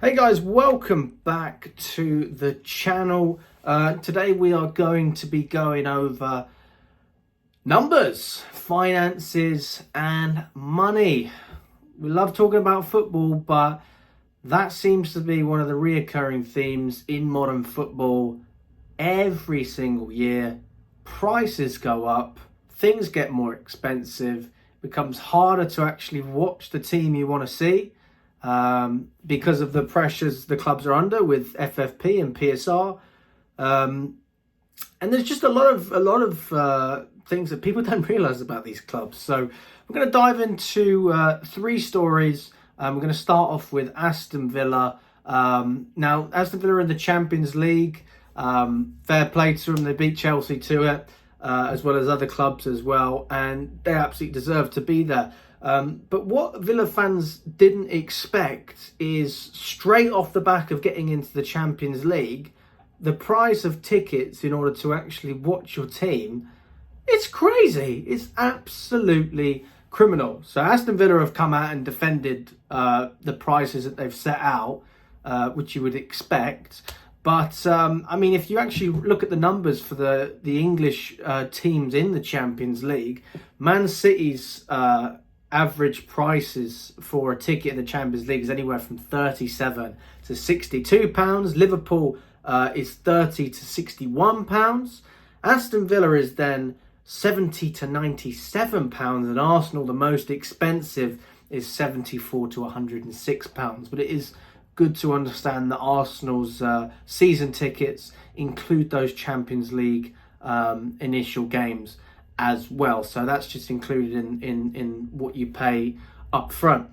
Hey guys, welcome back to the channel. Today we are going to be going over numbers, finances and money. We love talking about football, but that seems to be one of the reoccurring themes in modern football. Every single year, prices go up, things get more expensive, it becomes harder to actually watch the team you want to see. Because of the pressures the clubs are under with FFP and PSR, and there's just a lot of things that people don't realise about these clubs. So we're going to dive into three stories. We're going to start off with Aston Villa. Now, Aston Villa are in the Champions League. Fair play to them; they beat Chelsea to it, as well as other clubs as well, and they absolutely deserve to be there. But what Villa fans didn't expect is, straight off the back of getting into the Champions League, the price of tickets in order to actually watch your team, it's crazy. It's absolutely criminal. So Aston Villa have come out and defended the prices that they've set out, which you would expect. But, I mean, if you actually look at the numbers for the English teams in the Champions League, Man City's average prices for a ticket in the Champions League is anywhere from £37 to £62. Liverpool is £30 to £61. Aston Villa is then £70 to £97, and Arsenal, the most expensive, is £74 to £106. But it is good to understand that Arsenal's season tickets include those Champions League initial games as well, so that's just included in what you pay up front.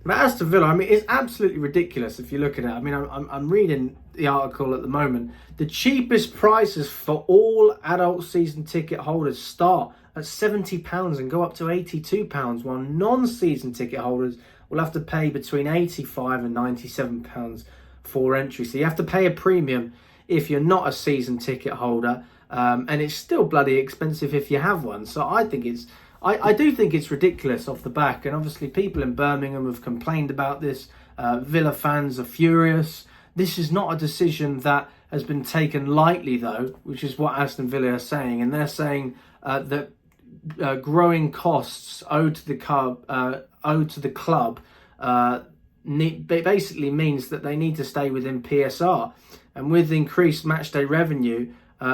But Aston Villa, I mean, it's absolutely ridiculous if you look at it. I mean, I'm reading the article at the moment. The cheapest prices for all adult season ticket holders start at £70 and go up to £82, while non-season ticket holders will have to pay between £85 and £97 for entry. So you have to pay a premium if you're not a season ticket holder. And it's still bloody expensive if you have one. So I think I do think it's ridiculous off the back. And obviously people in Birmingham have complained about this. Villa fans are furious. This is not a decision that has been taken lightly, though, which is what Aston Villa are saying. And they're saying that growing costs owed to the club basically means that they need to stay within PSR. And with increased matchday revenue,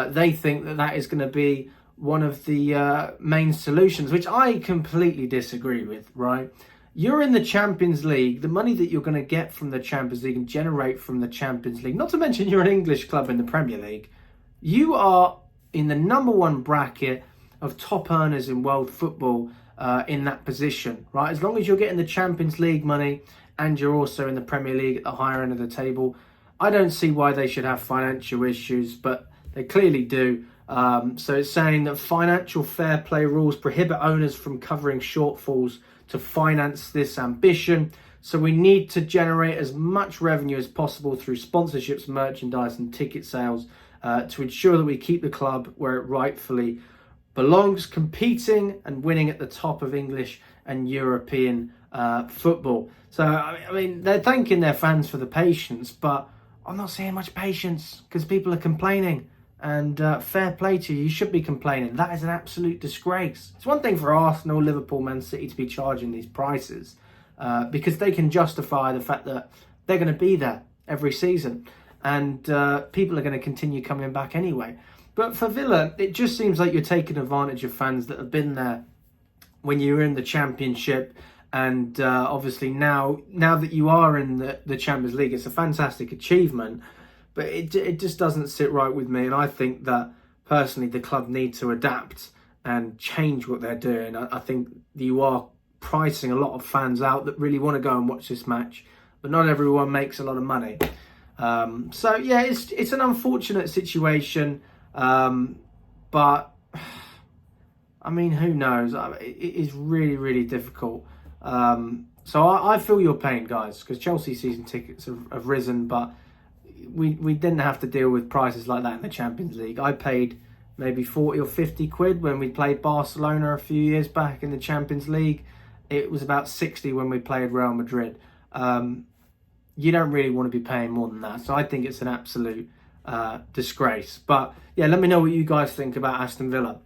they think that is going to be one of the main solutions, which I completely disagree with, right? You're in the Champions League. The money that you're going to get from the Champions League and generate from the Champions League, not to mention you're an English club in the Premier League, you are in the number one bracket of top earners in world football in that position, right? As long as you're getting the Champions League money and you're also in the Premier League at the higher end of the table, I don't see why they should have financial issues, but they clearly do. So it's saying that financial fair play rules prohibit owners from covering shortfalls to finance this ambition. So we need to generate as much revenue as possible through sponsorships, merchandise and ticket sales to ensure that we keep the club where it rightfully belongs, competing and winning at the top of English and European football. So, I mean, they're thanking their fans for the patience, but I'm not seeing much patience because people are complaining. And fair play to you, you should be complaining. That is an absolute disgrace. It's one thing for Arsenal, Liverpool, Man City to be charging these prices because they can justify the fact that they're going to be there every season and people are going to continue coming back anyway. But for Villa, it just seems like you're taking advantage of fans that have been there when you were in the Championship. And obviously now that you are in the Champions League, it's a fantastic achievement. But it just doesn't sit right with me. And I think that, personally, the club need to adapt and change what they're doing. I think you are pricing a lot of fans out that really want to go and watch this match. But not everyone makes a lot of money. So, yeah, it's an unfortunate situation. But, I mean, who knows? It is really, really difficult. So I feel your pain, guys, because Chelsea season tickets have risen, but we didn't have to deal with prices like that in the Champions League. I paid maybe 40 or 50 quid when we played Barcelona a few years back in the Champions League. It was about 60 when we played Real Madrid. you don't really want to be paying more than that. So I think it's an absolute disgrace. But yeah, let me know what you guys think about Aston Villa.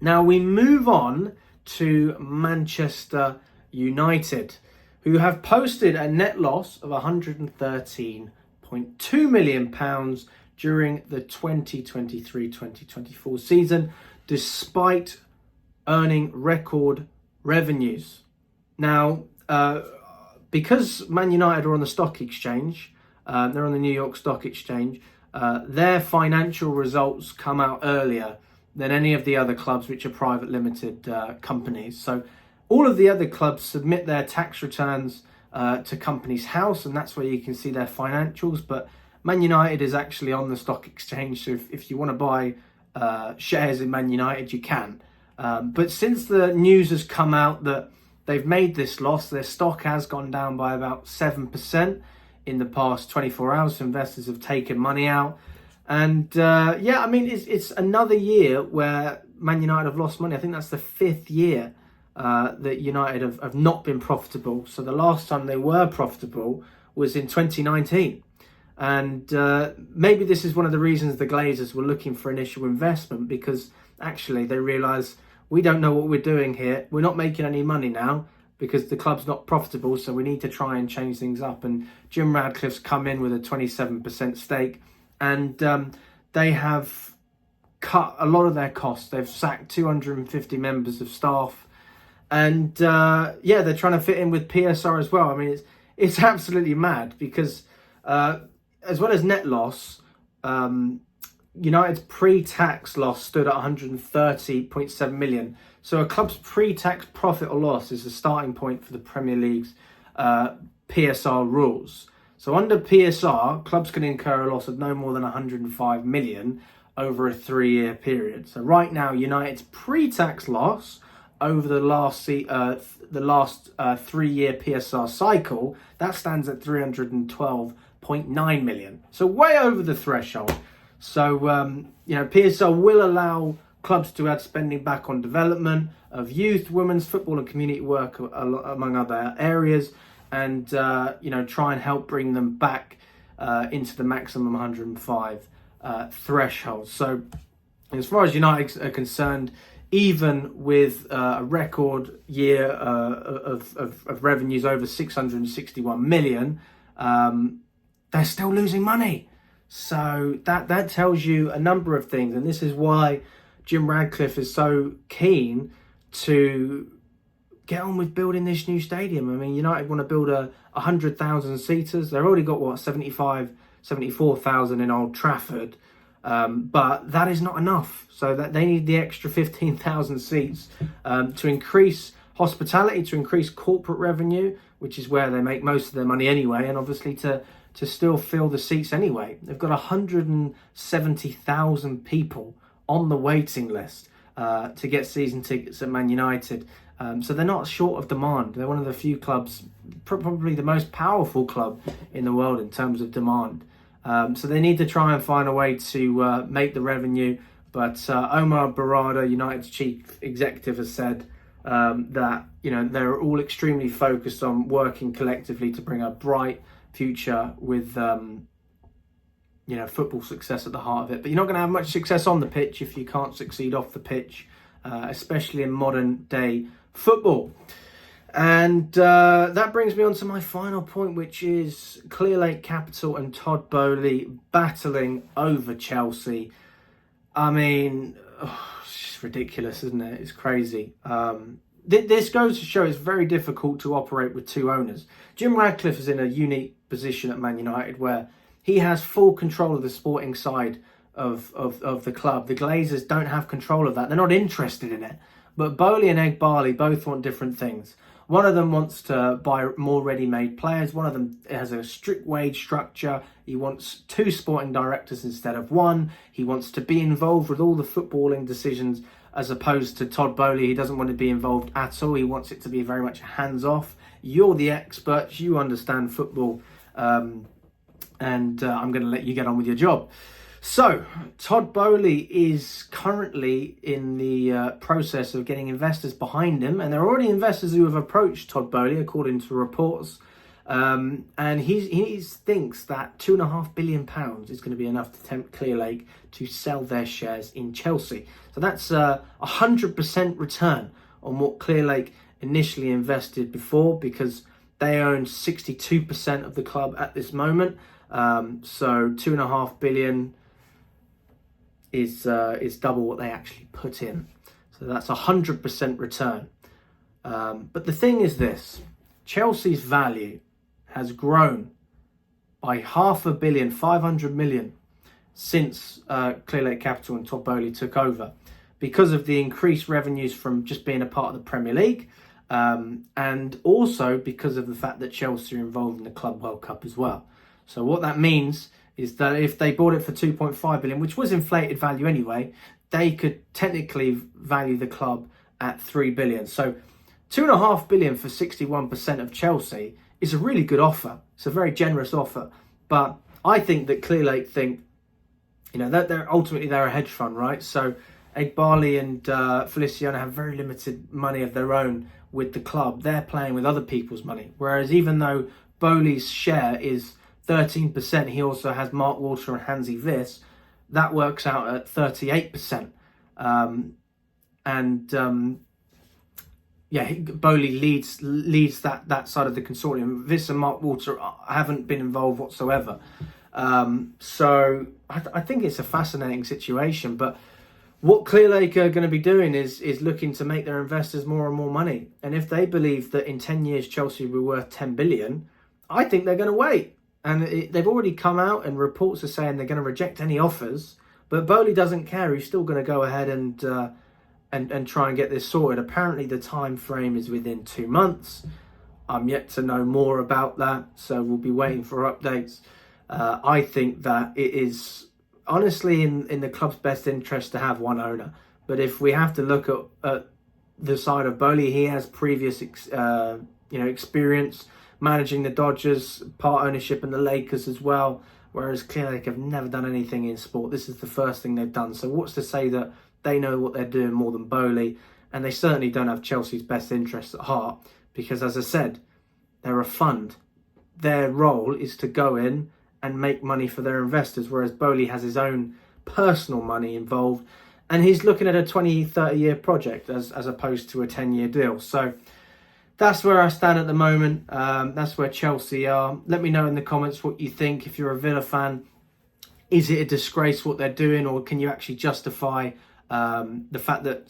Now we move on to Manchester United, who have posted a net loss of £113.2 million during the 2023-2024 season, despite earning record revenues. Now, because Man United are on the stock exchange, they're on the New York Stock Exchange, their financial results come out earlier than any of the other clubs which are private limited companies. So all of the other clubs submit their tax returns to Companies House, and that's where you can see their financials. But Man United is actually on the stock exchange, so if you want to buy shares in Man United, you can. But since the news has come out that they've made this loss, their stock has gone down by about 7% in the past 24 hours. Investors have taken money out. And yeah, I mean, it's another year where Man United have lost money. I think that's the 5th year that United have not been profitable. So the last time they were profitable was in 2019. And maybe this is one of the reasons the Glazers were looking for initial investment, because actually they realised, we don't know what we're doing here. We're not making any money now because the club's not profitable, so we need to try and change things up. And Jim Radcliffe's come in with a 27% stake, and they have cut a lot of their costs. They've sacked 250 members of staff, and yeah, they're trying to fit in with PSR as well. I mean, it's absolutely mad, because as well as net loss, United's pre-tax loss stood at 130.7 million. So a club's pre-tax profit or loss is the starting point for the Premier League's PSR rules. So under PSR, clubs can incur a loss of no more than 105 million over a 3-year period. So right now, United's pre-tax loss over the last 3-year PSR cycle, that stands at 312.9 million. So way over the threshold. So, you know, PSR will allow clubs to add spending back on development of youth, women's football and community work, among other areas, and, you know, try and help bring them back into the maximum 105 threshold. So as far as United are concerned, even with a record year of revenues over 661 million, they're still losing money. So that tells you a number of things, and this is why Jim Radcliffe is so keen to get on with building this new stadium. I mean, United want to build a 100,000 seaters. They've already got, 74,000 in Old Trafford, but that is not enough. So that they need the extra 15,000 seats to increase hospitality, to increase corporate revenue, which is where they make most of their money anyway, and obviously to still fill the seats anyway. They've got 170,000 people on the waiting list to get season tickets at Man United. So they're not short of demand. They're one of the few clubs, probably the most powerful club in the world in terms of demand. So they need to try and find a way to make the revenue. But Omar Barada, United's chief executive, has said that, you know, they're all extremely focused on working collectively to bring a bright future with, you know, football success at the heart of it. But you're not going to have much success on the pitch if you can't succeed off the pitch, especially in modern day football. And that brings me on to my final point, which is Clearlake Capital and Todd Boehly battling over Chelsea. I mean, it's just ridiculous, isn't it? It's crazy. This goes to show it's very difficult to operate with two owners. Jim Radcliffe is in a unique position at Man United where he has full control of the sporting side of the club. The Glazers don't have control of that. They're not interested in it. But Boehly and Eghbali both want different things. One of them wants to buy more ready-made players. One of them has a strict wage structure. He wants 2 sporting directors instead of 1. He wants to be involved with all the footballing decisions, as opposed to Todd Boehly. He doesn't want to be involved at all. He wants it to be very much hands-off. You're the experts. You understand football. And I'm going to let you get on with your job. So, Todd Boehly is currently in the process of getting investors behind him, and there are already investors who have approached Todd Boehly, according to reports. And he thinks that £2.5 billion is going to be enough to tempt Clearlake to sell their shares in Chelsea. So that's 100% return on what Clearlake initially invested before, because they own 62% of the club at this moment. So £2.5 billion is double what they actually put in. So that's 100% return. But the thing is this: Chelsea's value has grown by £500 million, 500 million, since Clearlake Capital and Todd Boehly took over, because of the increased revenues from just being a part of the Premier League, and also because of the fact that Chelsea are involved in the Club World Cup as well. So what that means is that if they bought it for 2.5 billion, which was inflated value anyway, they could technically value the club at 3 billion. So 2.5 billion for 61% of Chelsea is a really good offer. It's a very generous offer. But I think that Clearlake think, that they're a hedge fund, right? So Eghbali and Feliciano have very limited money of their own with the club. They're playing with other people's money. Whereas even though Boehly's share is 13%, he also has Mark Walter and Hansi Wiss. That works out at 38%. Boehly leads that side of the consortium. Wiss and Mark Walter haven't been involved whatsoever. So I think it's a fascinating situation. But what Clearlake are going to be doing is looking to make their investors more and more money. And if they believe that in 10 years Chelsea will be worth 10 billion, I think they're going to wait. And they've already come out and reports are saying they're going to reject any offers. But Boehly doesn't care. He's still going to go ahead and try and get this sorted. Apparently the time frame is within 2 months. I'm yet to know more about that, so we'll be waiting for updates. I think that it is honestly in the club's best interest to have one owner. But if we have to look at the side of Boehly, he has previous experience managing the Dodgers, part ownership in the Lakers as well, whereas Clearlake have never done anything in sport. This is the first thing they've done. So what's to say that they know what they're doing more than Boehly? And they certainly don't have Chelsea's best interests at heart, because, as I said, they're a fund. Their role is to go in and make money for their investors, whereas Boehly has his own personal money involved, and he's looking at a 20, 30-year project as opposed to a 10-year deal. So that's where I stand at the moment. That's where Chelsea are. Let me know in the comments what you think. If you're a Villa fan, is it a disgrace what they're doing, or can you actually justify the fact that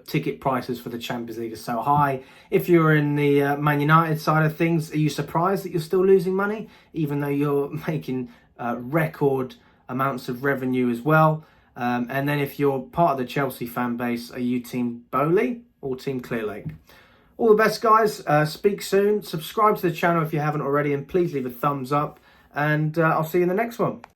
ticket prices for the Champions League are so high? If you're in the Man United side of things, are you surprised that you're still losing money, even though you're making record amounts of revenue as well? And then if you're part of the Chelsea fan base, are you Team Boehly or Team Clearlake? All the best, guys. Speak soon. Subscribe to the channel if you haven't already, and please leave a thumbs up. And I'll see you in the next one.